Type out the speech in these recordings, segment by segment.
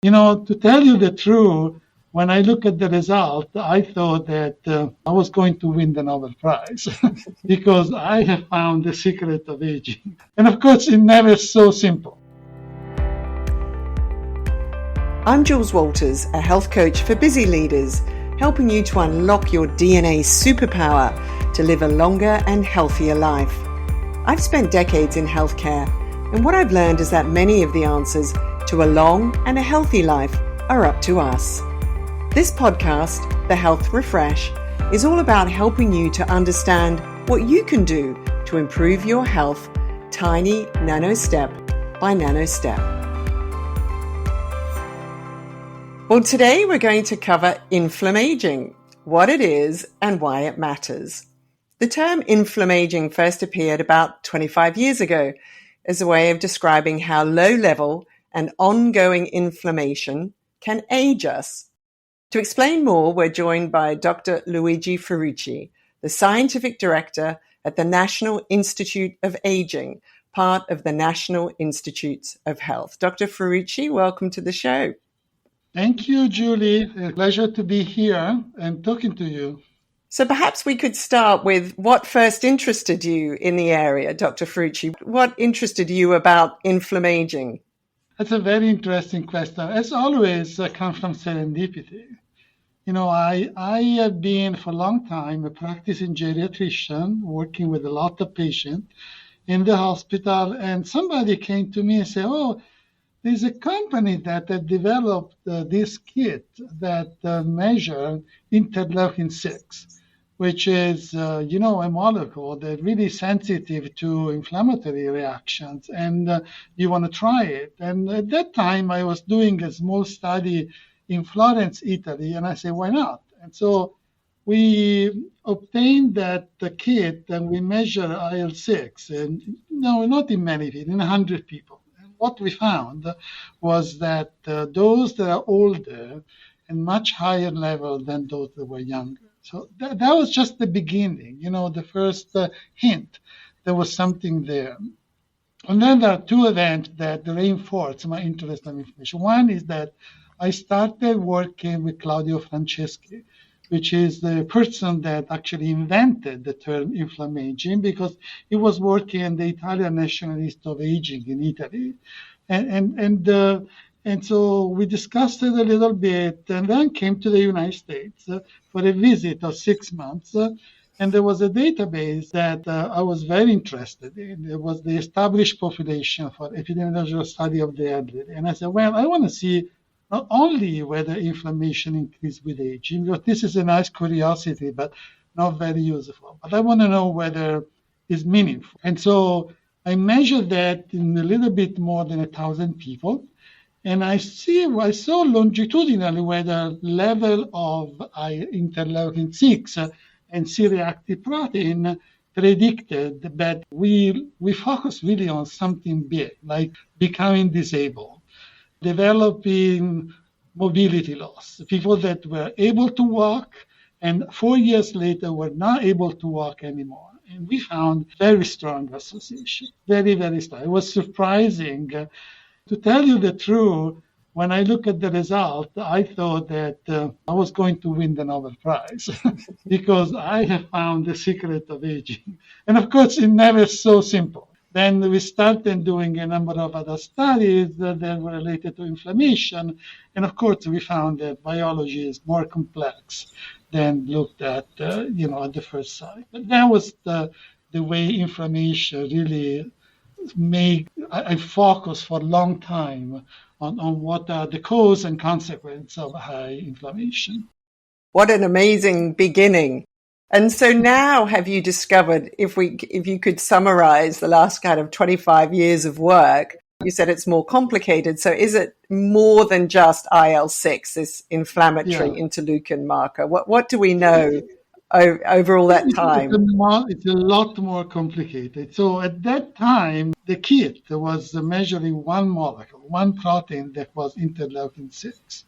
To tell you the truth, when I look at the result, I thought that I was going to win the Nobel Prize because I have found the secret of aging. And of course, it's never so simple. I'm Jules Walters, a health coach for busy leaders, helping you to unlock your DNA superpower to live a longer and healthier life. I've spent decades in healthcare, and what I've learned is that many of the answers to a long and a healthy life are up to us. This podcast, The Health Refresh, is all about helping you to understand what you can do to improve your health, tiny nano step by nano step. Well, today we're going to cover inflammaging, what it is and why it matters. The term inflammaging first appeared about 25 years ago as a way of describing how low-level and ongoing inflammation can age us. To explain more, we're joined by Dr. Luigi Ferrucci, the Scientific Director at the National Institute of Aging, part of the National Institutes of Health. Dr. Ferrucci, welcome to the show. Thank you, Julie. A pleasure to be here and talking to you. So perhaps we could start with what first interested you in the area, Dr. Ferrucci. What interested you about inflammaging? That's a very interesting question. As always, I come from serendipity. I have been for a long time a practicing geriatrician, working with a lot of patients in the hospital, and somebody came to me and said, there's a company that had developed this kit that measure interleukin-6, which is, a molecule that's really sensitive to inflammatory reactions, and you want to try it. And at that time, I was doing a small study in Florence, Italy, and I said, why not? And so we obtained that kit, and we measured IL-6, and not in many people, in 100 people. And what we found was that those that are older and much higher level than those that were younger. So that was just the beginning, the first hint. There was something there. And then there are two events that reinforce my interest in inflammation. One is that I started working with Claudio Franceschi, which is the person that actually invented the term inflammaging, because he was working in the Italian National Institute of Aging in Italy. And so we discussed it a little bit, and then came to the United States for a visit of 6 months. And there was a database that I was very interested in. It was the established population for epidemiological study of the elderly. And I said, I want to see not only whether inflammation increases with aging, because this is a nice curiosity, but not very useful. But I want to know whether it's meaningful. And so I measured that in a little bit more than 1,000 people. And I saw longitudinally whether level of interleukin-6 and C-reactive protein predicted that we focus really on something big, like becoming disabled, developing mobility loss, people that were able to walk and 4 years later were not able to walk anymore. And we found very strong association, very, very strong. It was surprising. To tell you the truth, when I look at the result, I thought that I was going to win the Nobel Prize because I have found the secret of aging. And of course, it's never so simple. Then we started doing a number of other studies that were related to inflammation. And of course, we found that biology is more complex than looked at, at the first sight. But that was the way inflammation really I focus for a long time on what are the cause and consequence of high inflammation. What an amazing beginning. And so now have you discovered, if you could summarize the last kind of 25 years of work, you said it's more complicated. So is it more than just IL-6, this inflammatory interleukin marker? What do we know over all that time? It's a lot more complicated. So at that time, the kit was measuring one molecule, one protein that was interleukin-6.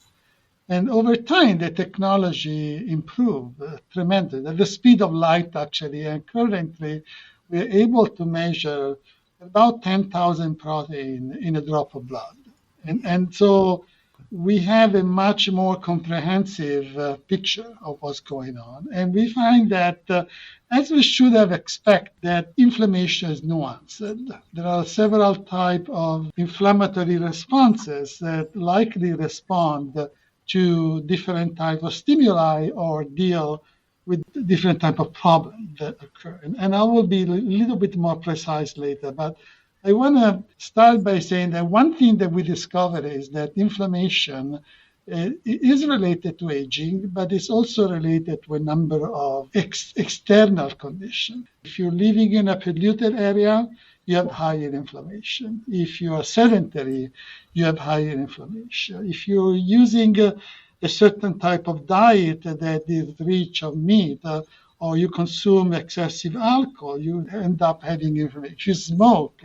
And over time, the technology improved tremendously, at the speed of light, actually. And currently, we're able to measure about 10,000 protein in a drop of blood. And so we have a much more comprehensive picture of what's going on. And we find that, as we should have expected, that inflammation is nuanced. There are several types of inflammatory responses that likely respond to different types of stimuli or deal with different type of problems that occur. And I will be a little bit more precise later, but I want to start by saying that one thing that we discovered is that inflammation is related to aging, but it's also related to a number of external conditions. If you're living in a polluted area, you have higher inflammation. If you are sedentary, you have higher inflammation. If you're using a certain type of diet that is rich of meat, or you consume excessive alcohol, you end up having inflammation. If you smoke,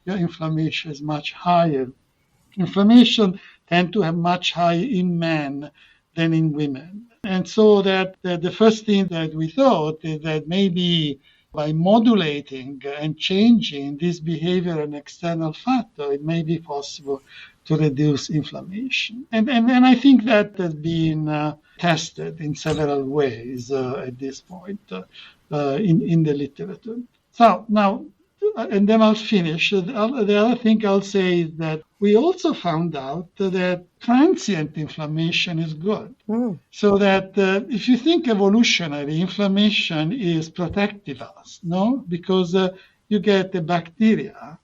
your inflammation is much higher. Inflammation tends to have much higher in men than in women. And so that the first thing that we thought is that maybe by modulating and changing this behavior and external factor, it may be possible to reduce inflammation. And I think that has been tested in several ways at this point in the literature. So now, and then I'll finish. The other thing I'll say is that we also found out that transient inflammation is good. So that if you think evolutionary, inflammation is protective us, no? Because you get a bacteria,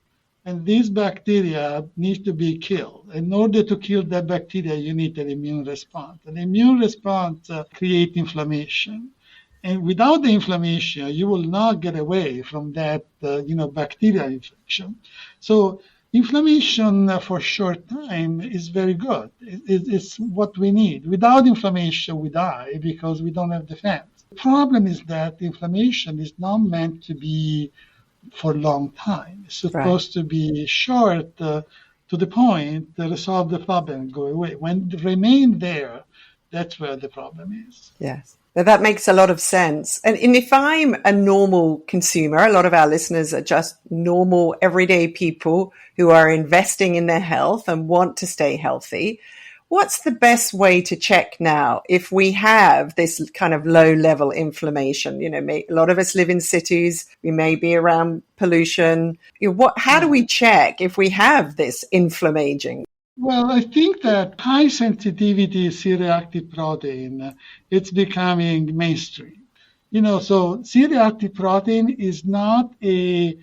and these bacteria need to be killed. In order to kill that bacteria, you need an immune response. An immune response creates inflammation. And without the inflammation, you will not get away from that, bacterial infection. So inflammation for short time is very good. It's what we need. Without inflammation, we die because we don't have defense. The problem is that inflammation is not meant to be for a long time. It's supposed to be short to the point to resolve the problem and go away. When it remains there, that's where the problem is. Yes. That makes a lot of sense. And if I'm a normal consumer, a lot of our listeners are just normal, everyday people who are investing in their health and want to stay healthy. What's the best way to check now if we have this kind of low-level inflammation? A lot of us live in cities. We may be around pollution. How do we check if we have this inflammaging? Well, I think that high sensitivity C-reactive protein, it's becoming mainstream. So C-reactive protein is not a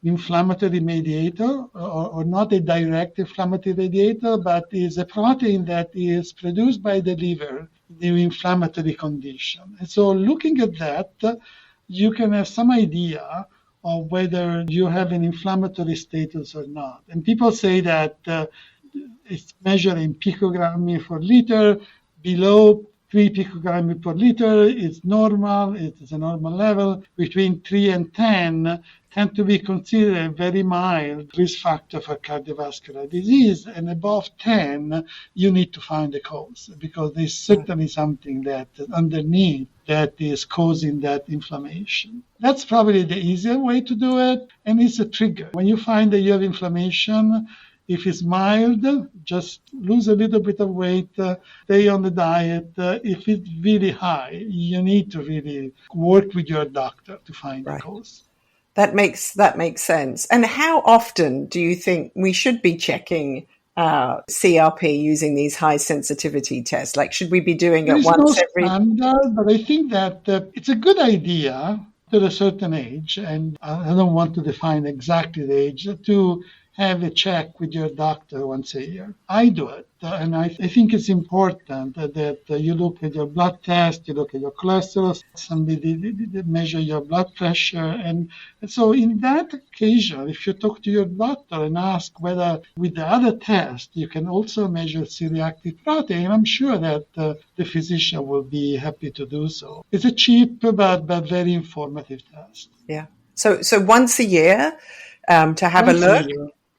inflammatory mediator or not a direct inflammatory mediator, but is a protein that is produced by the liver in the inflammatory condition. And so looking at that, you can have some idea of whether you have an inflammatory status or not. And people say that it's measured in picogrammi per liter. Below 3 picogrammi per liter is normal. It is a normal level. Between 3 and 10 tend to be considered a very mild risk factor for cardiovascular disease. And above 10, you need to find the cause because there's certainly something that underneath that is causing that inflammation. That's probably the easier way to do it. And it's a trigger. When you find that you have inflammation, if it's mild, just lose a little bit of weight, stay on the diet. If it's really high, you need to really work with your doctor to find the cause. That makes sense. And how often do you think we should be checking CRP using these high sensitivity tests? Like, should we be doing it once every? Standard, but I think that it's a good idea to a certain age, and I don't want to define exactly the age, to have a check with your doctor once a year. I do it, and I think it's important that you look at your blood test, you look at your cholesterol, somebody measure your blood pressure. And so in that occasion, if you talk to your doctor and ask whether with the other test you can also measure C-reactive protein, I'm sure that the physician will be happy to do so. It's a cheap but very informative test. Yeah. So once a year to have a look.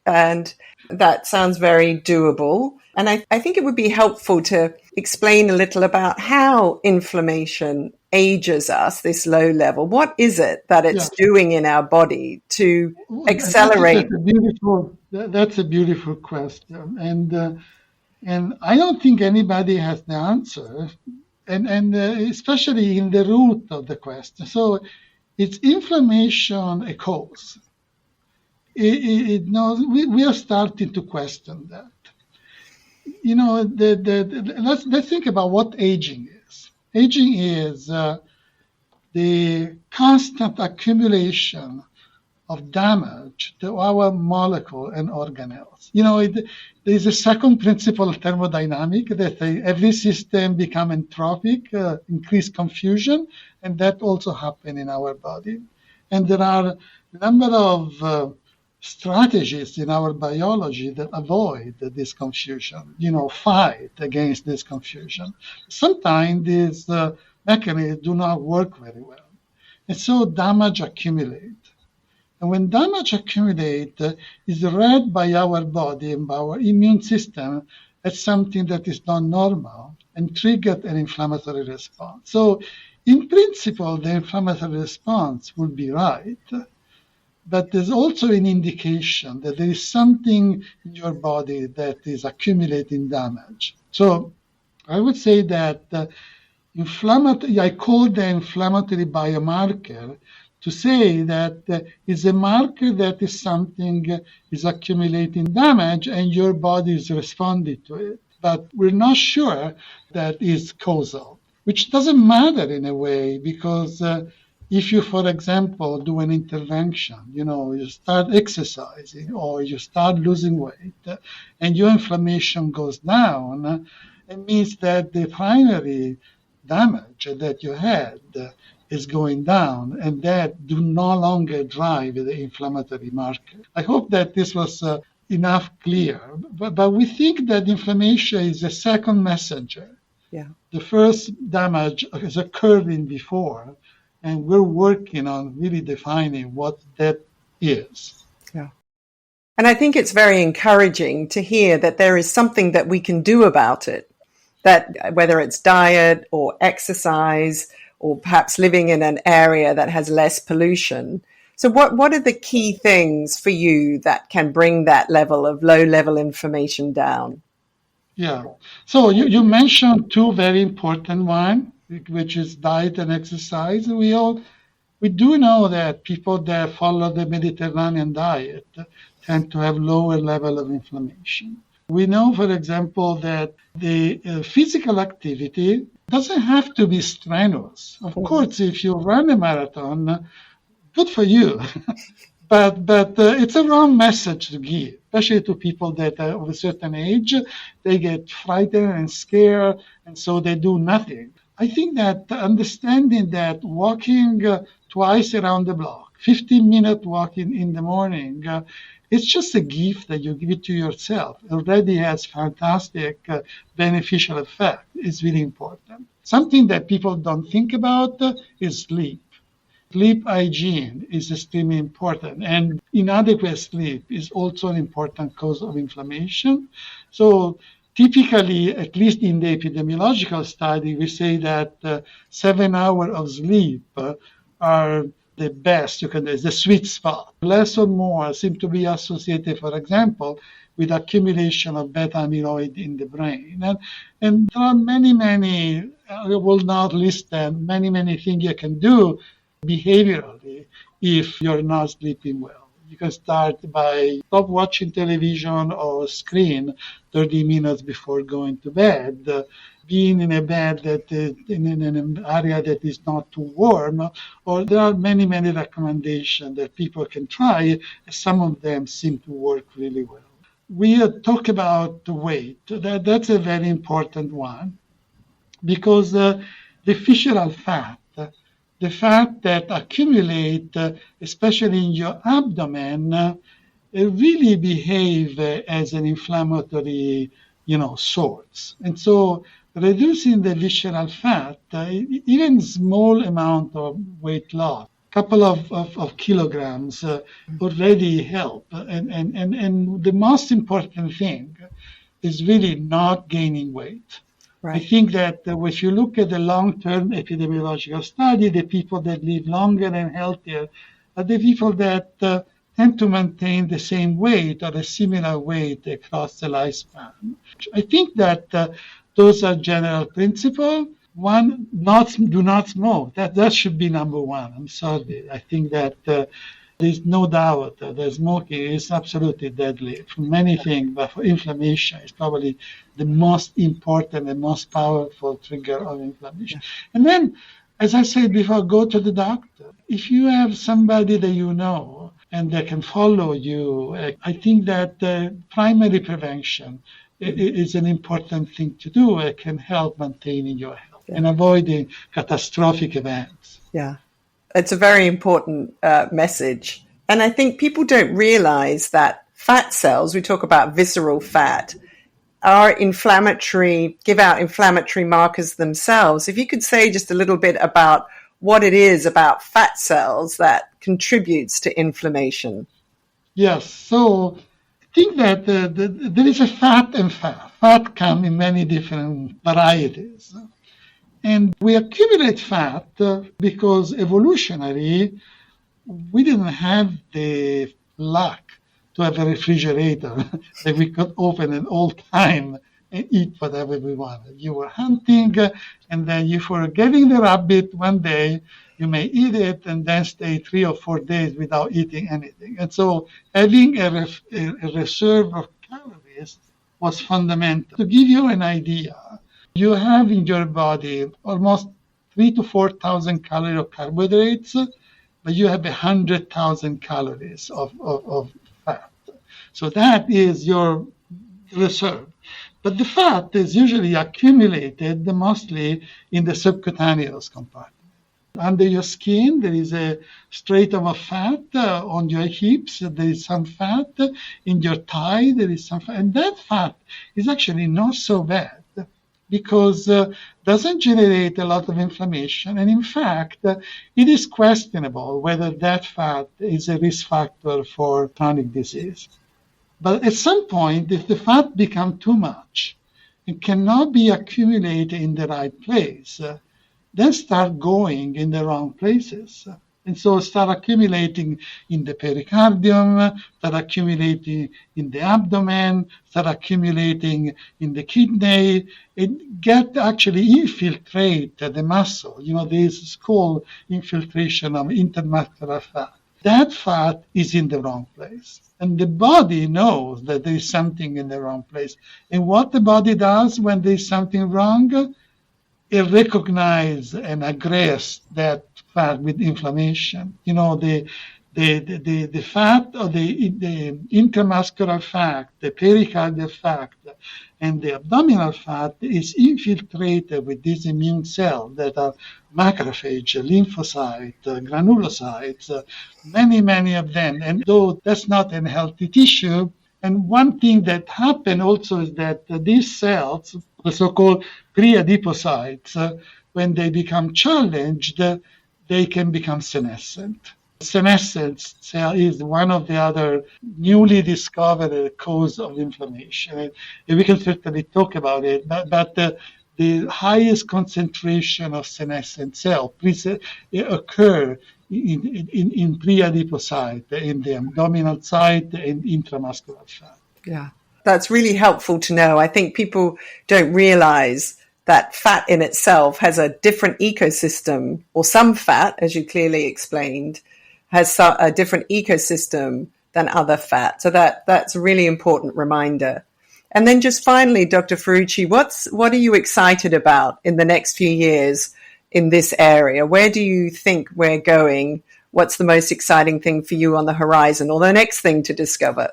And that sounds very doable. And I think it would be helpful to explain a little about how inflammation ages us, this low level. What is it that it's doing in our body to accelerate? That's a beautiful question. And And I don't think anybody has the answer, and especially in the root of the question. So, it's inflammation a cause? No, we are starting to question that. Let's think about what aging is. Aging is the constant accumulation of damage to our molecule and organelles. There is a second principle of thermodynamics that every system become entropic, increase confusion, and that also happen in our body. And there are a number of strategies in our biology that avoid this confusion, fight against this confusion. Sometimes these mechanisms do not work very well. And so damage accumulates. And when damage accumulates, is read by our body and by our immune system as something that is not normal and triggers an inflammatory response. So in principle, the inflammatory response would be right. But there's also an indication that there is something in your body that is accumulating damage. So I would say that I call the inflammatory biomarker to say that it's a marker that is something is accumulating damage and your body is responding to it. But we're not sure that is causal, which doesn't matter in a way because if you, for example, do an intervention, you start exercising or you start losing weight and your inflammation goes down, it means that the primary damage that you had is going down and that do no longer drive the inflammatory marker. I hope that this was enough clear, but we think that inflammation is a second messenger. Yeah. The first damage is occurring before, and we're working on really defining what that is. Yeah. And I think it's very encouraging to hear that there is something that we can do about it, that whether it's diet or exercise or perhaps living in an area that has less pollution. So what are the key things for you that can bring that level of low-level inflammation down? Yeah. So you mentioned two very important ones, which is diet and exercise. We do know that people that follow the Mediterranean diet tend to have lower level of inflammation. We know, for example, that the physical activity doesn't have to be strenuous. Of course, if you run a marathon, good for you. But it's a wrong message to give, especially to people that are of a certain age. They get frightened and scared, and so they do nothing. I think that understanding that walking twice around the block, 15-minute walking in the morning, it's just a gift that you give it to yourself. It already has fantastic beneficial effect. It's really important. Something that people don't think about is sleep. Sleep hygiene is extremely important, and inadequate sleep is also an important cause of inflammation. So typically, at least in the epidemiological study, we say that 7 hours of sleep are the best you can do. It's the sweet spot. Less or more seem to be associated, for example, with accumulation of beta amyloid in the brain. And there are many, I will not list them, many things you can do behaviorally if you're not sleeping well. You can start by stop watching television or screen 30 minutes before going to bed, being in a bed that in an area that is not too warm, or there are many recommendations that people can try. Some of them seem to work really well. We talk about weight. That's a very important one because the visceral fat, the fat that accumulate, especially in your abdomen, really behave as an inflammatory, source. And so reducing the visceral fat, even small amount of weight loss, couple of kilograms already help. And the most important thing is really not gaining weight. Right. I think that if you look at the long-term epidemiological study, the people that live longer and healthier are the people that tend to maintain the same weight or a similar weight across the lifespan. I think that those are general principles. One, do not smoke. That should be number one. I'm sorry. I think that there's no doubt that smoking is absolutely deadly for many things, but for inflammation, it's probably the most important and most powerful trigger of inflammation. And then, as I said before, go to the doctor. If you have somebody that you know and they can follow you, I think that primary prevention is an important thing to do. It can help maintaining your health and avoiding catastrophic events. Yeah. It's a very important message. And I think people don't realize that fat cells, we talk about visceral fat, are inflammatory, give out inflammatory markers themselves. If you could say just a little bit about what it is about fat cells that contributes to inflammation. Yes. So I think that there is a fat and fat. Fat come in many different varieties. And we accumulate fat because evolutionary, we didn't have the luck to have a refrigerator that we could open at all time and eat whatever we wanted. You were hunting, and then you were getting the rabbit one day, you may eat it and then stay 3 or 4 days without eating anything. And so having a reserve of calories was fundamental. To give you an idea, you have in your body almost 3,000 to 4,000 calories of carbohydrates, but you have 100,000 calories of fat. So that is your reserve. But the fat is usually accumulated mostly in the subcutaneous compartment. Under your skin, there is a stratum of fat. On your hips, there is some fat. In your thigh, there is some fat. And that fat is actually not so bad, because doesn't generate a lot of inflammation. And in fact, it is questionable whether that fat is a risk factor for chronic disease. But at some point, if the fat becomes too much, it cannot be accumulated in the right place, then start going in the wrong places. And so start accumulating in the pericardium, start accumulating in the abdomen, start accumulating in the kidney. It get actually infiltrate the muscle. This is called infiltration of intermuscular fat. That fat is in the wrong place. And the body knows that there is something in the wrong place. And what the body does when there is something wrong, it recognizes and aggress that fat with inflammation. The fat or the intramuscular fat, the pericardial fat, and the abdominal fat is infiltrated with these immune cells that are macrophage, lymphocyte, granulocytes, many of them. And though that's not a healthy tissue, and one thing that happened also is that these cells, the so-called pre-adipocytes, when they become challenged, they can become senescent. Senescent cell is one of the other newly discovered cause of inflammation. And we can certainly talk about it, but the highest concentration of senescent cells occur in pre-adipocyte, in the abdominal site and intramuscular fat. Yeah, that's really helpful to know. I think people don't realize that fat in itself has a different ecosystem, or some fat, as you clearly explained, has a different ecosystem than other fat. So that's a really important reminder. And then just finally, Dr. Ferrucci, what are you excited about in the next few years in this area? Where do you think we're going? What's the most exciting thing for you on the horizon, or the next thing to discover?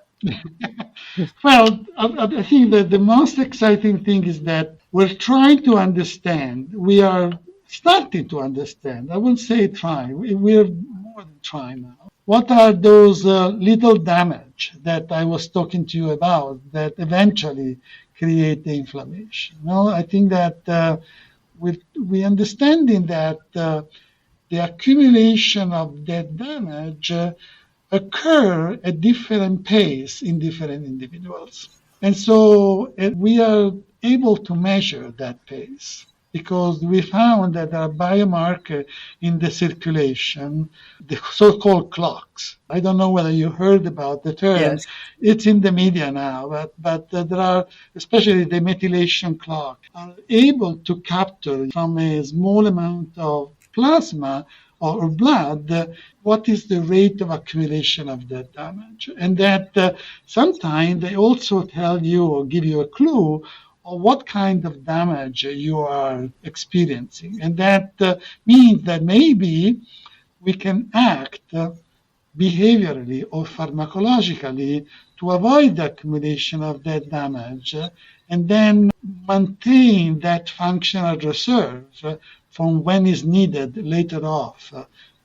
Well, I think that the most exciting thing is that we're trying to understand. We are starting to understand. I wouldn't say trying. We're more than trying now. What are those little damage that I was talking to you about that eventually create the inflammation? Well, I think that we understanding that the accumulation of that damage occur at different pace in different individuals. And so we are able to measure that pace. because we found that there are biomarkers in the circulation, the so-called clocks. I don't know whether you heard about the term. Yes. It's in the media now, but there are, especially the methylation clock, are able to capture from a small amount of plasma or blood what is the rate of accumulation of that damage. And that sometimes they also tell you or give you a clue of what kind of damage you are experiencing. And that means that maybe we can act behaviorally or pharmacologically to avoid the accumulation of that damage and then maintain that functional reserve from when is needed later off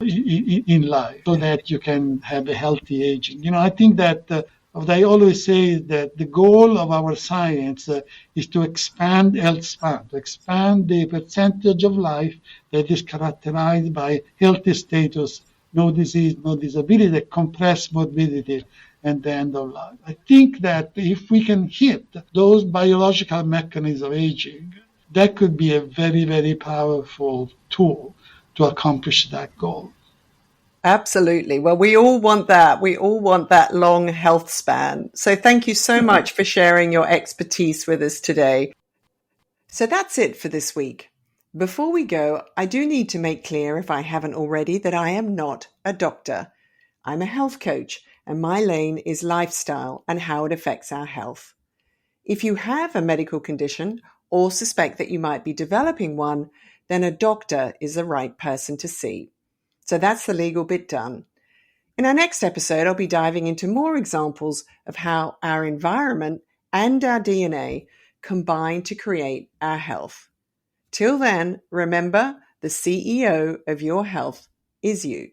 in life so that you can have a healthy aging. I think that what I always say is that the goal of our science is to expand health span, to expand the percentage of life that is characterized by healthy status, no disease, no disability, compress morbidity, and the end of life. I think that if we can hit those biological mechanisms of aging, that could be a very, very powerful tool to accomplish that goal. Absolutely. Well, we all want that. We all want that long health span. So thank you so much for sharing your expertise with us today. So that's it for this week. Before we go, I do need to make clear, if I haven't already, that I am not a doctor. I'm a health coach, and my lane is lifestyle and how it affects our health. If you have a medical condition or suspect that you might be developing one, then a doctor is the right person to see. So that's the legal bit done. In our next episode, I'll be diving into more examples of how our environment and our DNA combine to create our health. Till then, remember, the CEO of your health is you.